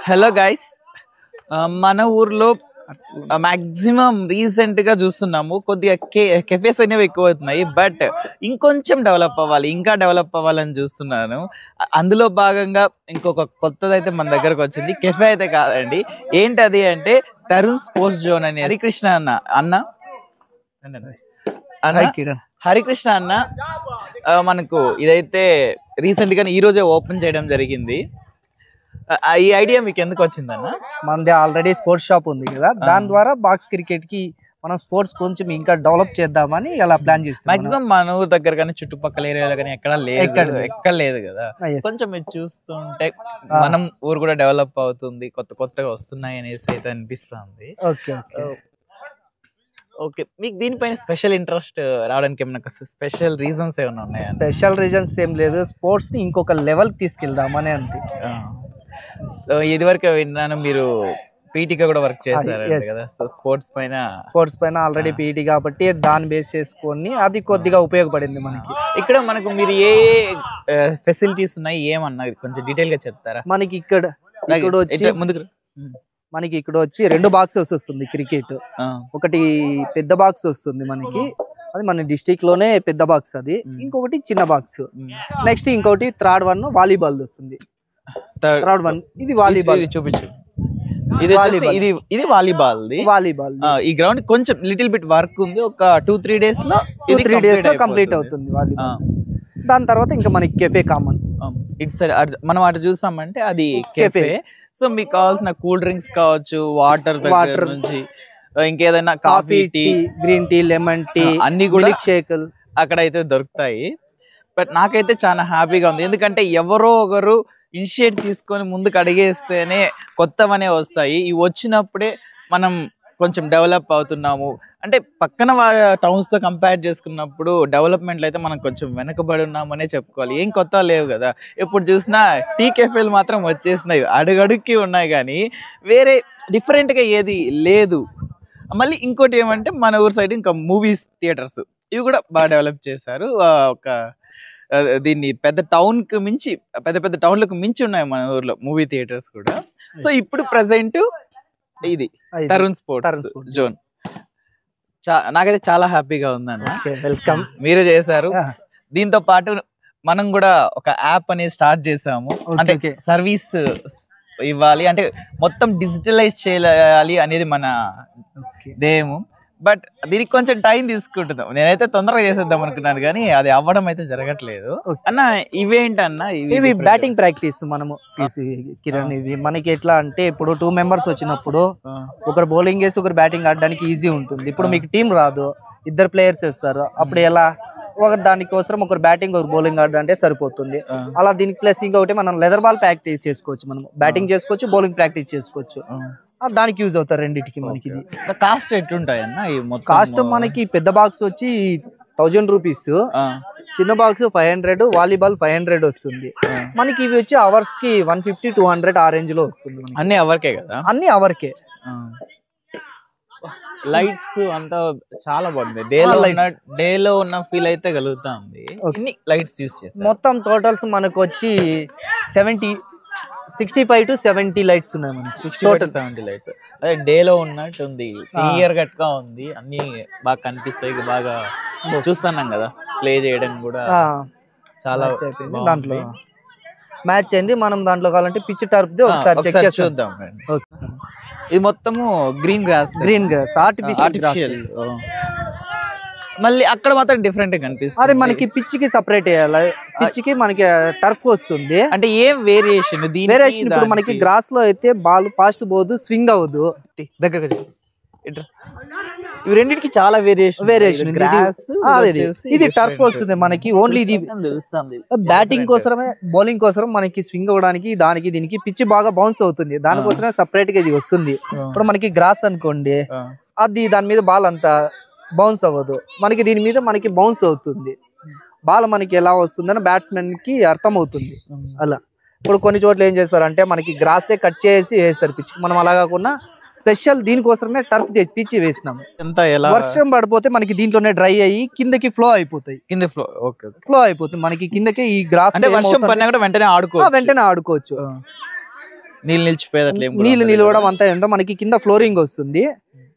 Hello guys, మన ఊర్లో maximum recent గా చూస్తున్నాము కొద్దిగా కెఫేస్ అనేవి ఎక్కువ అవుతున్నాయి. బట్ ఇంకొంచెం డెవలప్ అవ్వాలి, ఇంకా డెవలప్ అవ్వాలని చూస్తున్నాను. అందులో భాగంగా ఇంకొక కొత్తదైతే మన దగ్గరకు వచ్చింది. కెఫే అయితే కాదండి, ఏంటది అంటే తరుణ్ స్పోర్ట్స్ జోన్ అని. హరికృష్ణ అన్న హరికృష్ణ అన్న మనకు ఇదైతే రీసెంట్ గా ఈ రోజే ఓపెన్ చేయడం జరిగింది. ఈ ఐడియా మీకు ఎందుకు వచ్చిందన్న? మనది ఆల్రెడీ స్పోర్ట్స్ షాప్ ఉంది కదా, దాని ద్వారా బాక్స్ క్రికెట్ కి మనం స్పోర్ట్స్ కొంచెం ఇంకా డెవలప్ చేద్దామని అలా ప్లాన్ చేస్తాం. మాక్సిమం మన ఊరు దగ్గర కానీ చుట్టుపక్కల ఏరియాలో కానీ ఎక్కడ లేదు కదా. కొంచెం మీరు చూస్తుంటే మనం ఊరు కూడా డెవలప్ అవుతుంది, కొత్తగా వస్తున్నాయి అనేసి అయితే అనిపిస్తుంది. ఓకే, మీకు దీనిపైన స్పెషల్ ఇంట్రెస్ట్ రావడానికి ఏమైనా స్పెషల్ రీజన్స్ ఏమైనా ఉన్నాయా? స్పెషల్ రీజన్స్ ఏం లేదు, స్పోర్ట్స్ ని ఇంకొక లెవెల్ తీసుకెళ్దామని అంతే. ఇది వరకు విన్నాను మీరు పీటీగా కూడా వర్క్ చేశారు కదా, సో స్పోర్ట్స్ పైన ఆల్రెడీ పీటీ కాబట్టి దాన్ని బేస్ చేసుకొని అది కొద్దిగా ఉపయోగపడింది మనకి. ఇక్కడ మనకు మీరు ఏ ఫెసిలిటీస్ ఉన్నాయి ఏమన్నా కొంచెం డీటెయిల్ గా చెప్తారా? మనకి ఇక్కడ వచ్చి 2 బాక్సెస్ వస్తుంది క్రికెట్. ఒకటి పెద్ద బాక్స్ వస్తుంది మనకి, అది మన డిస్ట్రిక్ట్ లోనే పెద్ద బాక్స్ అది. ఇంకొకటి చిన్న బాక్స్. నెక్స్ట్ ఇంకొకటి థర్డ్ వన్ వాలీబాల్ వస్తుంది. థర్డ్ వన్ ఇది వాలీబాల్. చూపించు. ఇది వాలీబాల్. ఈ గ్రౌండ్ కొంచెం లిటిల్ బిట్ వర్క్ ఉంది, ఒక 2-3 డేస్ లో కంప్లీట్ అవుతుంది వాలీబాల్. దాని తర్వాత ఇంకా మనకి కెఫే కామన్. ఇటు సైడ్ మనం అటు చూసామంటే అది కెఫే. సో మీకు కావాల్సిన కూల్ డ్రింక్స్ కావచ్చు, వాటర్ నుంచి ఇంకేదైనా coffee, tea, green tea, lemon tea, అన్ని కూడా షేకులు అక్కడ అయితే దొరుకుతాయి. బట్ నాకైతే చాలా హ్యాపీగా ఉంది, ఎందుకంటే ఎవరో ఒకరు ఇనిషియేట్ తీసుకొని ముందుకు అడిగేస్తేనే కొత్తవనే వస్తాయి. ఇవి వచ్చినప్పుడే మనం కొంచెం డెవలప్ అవుతున్నాము. అంటే పక్కన టౌన్స్ తో కంపేర్ చేసుకున్నప్పుడు డెవలప్మెంట్లో అయితే మనం కొంచెం వెనకబడి ఉన్నామనే చెప్పుకోవాలి. ఏం కొత్త లేవు కదా, ఎప్పుడు చూసినా టీ కెఫేలు మాత్రం వచ్చేసినాయి, అడుగడుక్కి ఉన్నాయి, కానీ వేరే డిఫరెంట్గా ఏది లేదు. మళ్ళీ ఇంకోటి ఏమంటే మన ఊరు సైడ్ ఇంకా మూవీస్ థియేటర్స్ ఇవి కూడా బాగా డెవలప్ చేశారు. దీన్ని పెద్ద టౌన్లకు మించి ఉన్నాయి మన ఊర్లో మూవీ థియేటర్స్ కూడా. సో ఇప్పుడు ప్రెసెంట్ ఇది తరుణ్ స్పోర్ట్స్ జోన్. నాకైతే చాలా హ్యాపీగా ఉందన్న. వెల్కమ్, మీరు చేశారు. దీంతో పాటు మనం కూడా ఒక యాప్ అనేది స్టార్ట్ చేసాము. అంటే సర్వీస్ ఇవ్వాలి, అంటే మొత్తం డిజిటలైజ్ చేయాలి అనేది మన ధ్యేయము. బట్ దీనికి కొంచెం టైం తీసుకుంటున్నాం. నేనైతే తొందరగా చేసేద్దాం అనుకున్నాను, కానీ అది అవ్వడం అయితే జరగట్లేదు. అన్న ఇవేంటన్నా? ఇవి బ్యాటింగ్ ప్రాక్టీస్. మనము కిరణ్, ఇవి మనకి ఎట్లా అంటే ఇప్పుడు 2 మెంబర్స్ వచ్చినప్పుడు ఒకరు బౌలింగ్ వేసి ఒకరు బ్యాటింగ్ ఆడడానికి ఈజీ ఉంటుంది. ఇప్పుడు మీకు టీం రాదు, 2 ప్లేయర్స్ వేస్తారు, అప్పుడు ఎలా? ఒకరు దానికోసం ఒకరు బ్యాటింగ్ ఒకరు బౌలింగ్ ఆడడానికి సరిపోతుంది. అలా దీనికి ప్లస్ ఇంకొకటి మనం లెదర్ బాల్ ప్రాక్టీస్ చేసుకోవచ్చు, మనం బ్యాటింగ్ చేసుకోవచ్చు, బౌలింగ్ ప్రాక్టీస్ చేసుకోవచ్చు. దానికి యూజ్ అవుతారు రెండింటికి. మనకి కాస్ట్ ఎట్లుంటాయన్న? కాస్ట్ మనకి పెద్ద బాక్స్ వచ్చి 1000 రూపీస్, చిన్న బాక్స్ 500, వాలీబాల్ 500 వస్తుంది. మనకి ఇవి వచ్చి అవర్స్ కి 150-200 ఆ రేంజ్ లో వస్తుంది. అన్ని అవర్కే కదా? అన్ని అవర్కే. లైట్స్ అంతా చాలా బాగుంది. డేలో ఉన్న ఫీల్ అయితే కలుగుతా ఉంది. లైట్స్ యూస్ చేస్తారు. మొత్తం టోటల్స్ మనకు వచ్చి 65 to 70 లైట్స్ ఉన్నాయి మనకి. 65 to 70 లైట్స్. అదే డేలో ఉన్నట్టు ఉంది, క్లియర్ కట్ గా ఉంది, అన్ని బాగా కనిపిస్తాయి. బాగా చూస్తున్నాం కదా, ప్లే చేయడం కూడా చాలా దాంట్లో మ్యాచ్ అయింది. మనం దాంట్లో కావాలంటే పిచ్ టర్ఫ్ ఒకసారి చెక్ చేసి చూద్దాం. ఇది మొత్తము గ్రీన్ గ్రాస్ ఆర్టిఫిషియల్. మళ్ళీ అక్కడ మాత్రం డిఫరెంట్ గా కనిపిస్తుంది. అది మనకి పిచ్ కి సపరేట్ చేయాలి. పిచ్ కి మనకి టర్ఫ్ వస్తుంది. అంటే ఏం వేరియేషన్? ఇప్పుడు మనకి గ్రాస్ లో అయితే బాల్ ఫాస్ట్ పోదు, స్వింగ్ అవ్వదు. దగ్గర ఇవి రెండింటికి చాలా వేరియేషన్. ఇది టర్ఫ్ వస్తుంది మనకి. ఓన్లీ ఇది బ్యాటింగ్ కోసమే, బౌలింగ్ కోసం మనకి స్వింగ్ అవ్వడానికి దానికి దీనికి పిచ్ బాగా బౌన్స్ అవుతుంది, దానికోసమే సపరేట్ గా ఇది వస్తుంది. ఇప్పుడు మనకి గ్రాస్ అనుకోండి, అది దాని మీద బాల్ అంతా బౌన్స్ అవ్వదు, మనకి దీని మీద మనకి బౌన్స్ అవుతుంది. బాల్ మనకి ఎలా వస్తుందని బ్యాట్స్మెన్ కి అర్థం అవుతుంది. అలా ఇప్పుడు కొన్ని చోట్ల ఏం చేస్తారంటే మనకి గ్రాస్ కట్ చేసి వేస్తారు పిచ్. మనం అలా కాకుండా స్పెషల్ దీనికోసమే టర్ఫ్ పిచ్ వేసినాము. వర్షం పడిపోతే మనకి దీంట్లోనే డ్రై అయ్యి కిందకి ఫ్లో అయిపోతాయి. ఫ్లో అయిపోతుంది మనకి కిందకి. ఈ గ్రాస్ వెంటనే ఆడుకోవచ్చు. నీళ్ళు నిలిచిపోయేది నీళ్ళు నిలవడం అంతా ఏందో మనకి కింద ఫ్లోరింగ్ వస్తుంది,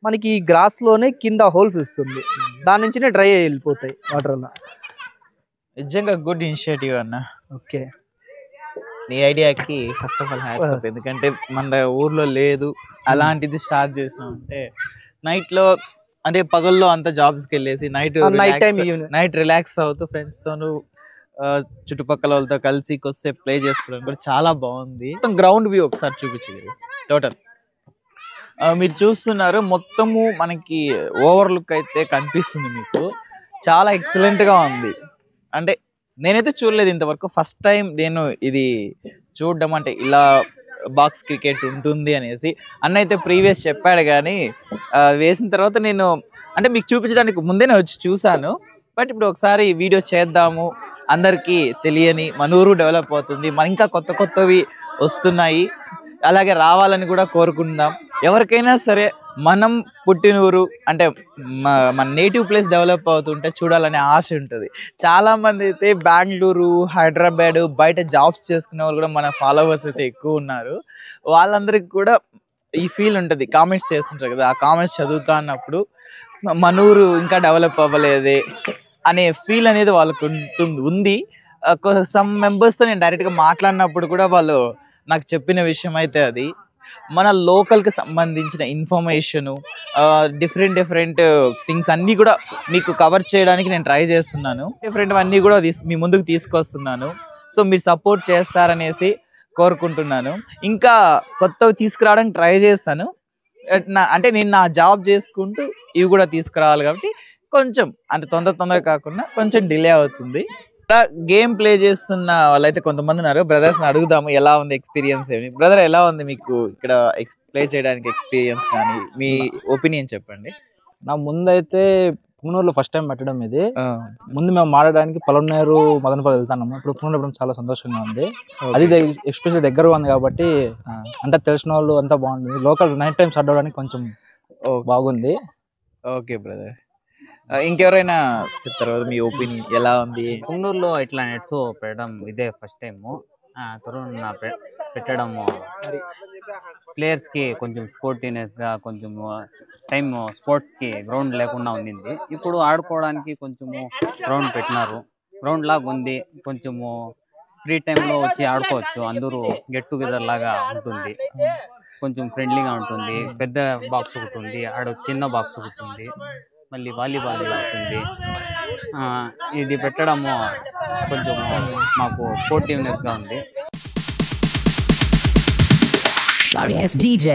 మనకి గ్రాస్ లోనే కింద హోల్స్ వస్తుంది, దాని నుంచినే డ్రై వెళ్ళిపోతాయి వాటర్ అలా. నిజంగా గుడ్ ఇనిషియేటివ్ అన్న. ఓకే, నీ ఐడియాకి first of all hats off. ఎందుకంటే మన ఊర్లో లేదు, అలాంటిది స్టార్ట్ చేసినాం అంటే నైట్ లో అంటే పగల్లో అంతా జాబ్స్కి వెళ్ళేసి నైట్ రిలాక్స్ అవుతూ ఫ్రెండ్స్ తోను చుట్టుపక్కల వాళ్ళతో కలిసి కొద్దిసేపు ప్లే చేసుకోవడం కూడా చాలా బాగుంది. మొత్తం గ్రౌండ్ వ్యూ ఒకసారి చూపించేది టోటల్ మీరు చూస్తున్నారు. మొత్తము మనకి ఓవర్ లుక్ అయితే కనిపిస్తుంది మీకు, చాలా ఎక్సలెంట్ గా ఉంది. అంటే నేనైతే చూడలేదు ఇంతవరకు, ఫస్ట్ టైం నేను ఇది చూడడం. అంటే ఇలా బాక్స్ క్రికెట్ ఉంటుంది అనేసి అన్న అయితే ప్రీవియస్ చెప్పాడు, కానీ వేసిన తర్వాత నేను అంటే మీకు చూపించడానికి ముందే వచ్చి చూసాను. బట్ ఇప్పుడు ఒకసారి వీడియో చేద్దాము, అందరికీ తెలియని మన ఊరు డెవలప్ అవుతుంది, మన ఇంకా కొత్త కొత్తవి వస్తున్నాయి, అలాగే రావాలని కూడా కోరుకుందాం. ఎవరికైనా సరే మనం పుట్టిన ఊరు అంటే మన నేటివ్ ప్లేస్ డెవలప్ అవుతుంటే చూడాలనే ఆశ ఉంటుంది. చాలా మంది అయితే బెంగళూరు, హైదరాబాద్ బయట జాబ్స్ చేసుకునే వాళ్ళు కూడా మన ఫాలోవర్స్ అయితే ఎక్కువ ఉన్నారు. వాళ్ళందరికీ కూడా ఈ ఫీల్ ఉంటుంది, కామెంట్స్ చేస్తుంటారు కదా, ఆ కామెంట్స్ చదువుతా అన్నప్పుడు మన ఊరు ఇంకా డెవలప్ అవ్వలేదే అనే ఫీల్ అనేది వాళ్ళకు ఉంది. సమ్ మెంబర్స్తో నేను డైరెక్ట్గా మాట్లాడినప్పుడు కూడా వాళ్ళు నాకు చెప్పిన విషయం అయితే అది మన లోకల్కి సంబంధించిన ఇన్ఫర్మేషను, డిఫరెంట్ థింగ్స్ అన్నీ కూడా మీకు కవర్ చేయడానికి నేను ట్రై చేస్తున్నాను. డిఫరెంట్ అన్నీ కూడా మీ ముందుకు తీసుకొస్తున్నాను. సో మీరు సపోర్ట్ చేస్తారనేసి కోరుకుంటున్నాను. ఇంకా కొత్తవి తీసుకురావడానికి ట్రై చేస్తాను. అంటే నేను నా జాబ్ చేసుకుంటూ ఇవి కూడా తీసుకురావాలి కాబట్టి కొంచెం అంత తొందర కాకుండా కొంచెం డిలే అవుతుంది. గేమ్ ప్లే చేస్తున్న వాళ్ళైతే కొంతమంది ఉన్నారు. బ్రదర్స్ అడుగుదాము ఎలా ఉంది ఎక్స్పీరియన్స్ ఏమి. బ్రదర్ ఎలా ఉంది మీకు ఇక్కడ ప్లే చేయడానికి ఎక్స్పీరియన్స్ కానీ మీ ఒపీనియన్ చెప్పండి. నా ముందైతే పుంగనూరులో ఫస్ట్ టైం పెట్టడం ఇది. ముందు మేము మాడడానికి పలమనేరు మదనపల్లి వెళ్తున్నాము. ఇప్పుడు పుంగనూరు చాలా సంతోషంగా ఉంది. అది ఎక్స్పెషల్ దగ్గరగా ఉంది కాబట్టి అంటే తెలిసిన వాళ్ళు అంతా బాగుంటుంది. లోకల్ నైట్ టైం షట్ అవడానికి కొంచెం బాగుంది. ఓకే బ్రదర్, ఇంకెవరైనా చెప్తారు మీ ఒపీనియన్ ఎలా ఉంది? పుంగనూరులో ఇట్లా నెట్స్ పెట్టడం ఇదే ఫస్ట్ టైము. తరుణ్ పెట్టడము ప్లేయర్స్కి కొంచెం స్పోర్టివ్నెస్గా, కొంచెం టైం స్పోర్ట్స్కి గ్రౌండ్ లేకుండా ఉండింది. ఇప్పుడు ఆడుకోవడానికి కొంచెము గ్రౌండ్ పెట్టినారు. గ్రౌండ్ లాగా ఉంది, కొంచెము ఫ్రీ టైంలో వచ్చి ఆడుకోవచ్చు. అందరూ గెట్ టుగెదర్ లాగా ఉంటుంది, కొంచెం ఫ్రెండ్లీగా ఉంటుంది. పెద్ద బాక్స్ ఒకటి ఉంది, ఆడ చిన్న బాక్స్ ఒకటి ఉంది, మళ్ళీ వాలీబాల్ ఉంటుంది. ఇది పెట్టడము కొంచెం మాకు స్పోర్టివ్నెస్గా ఉంది. Sorry, it's DJ.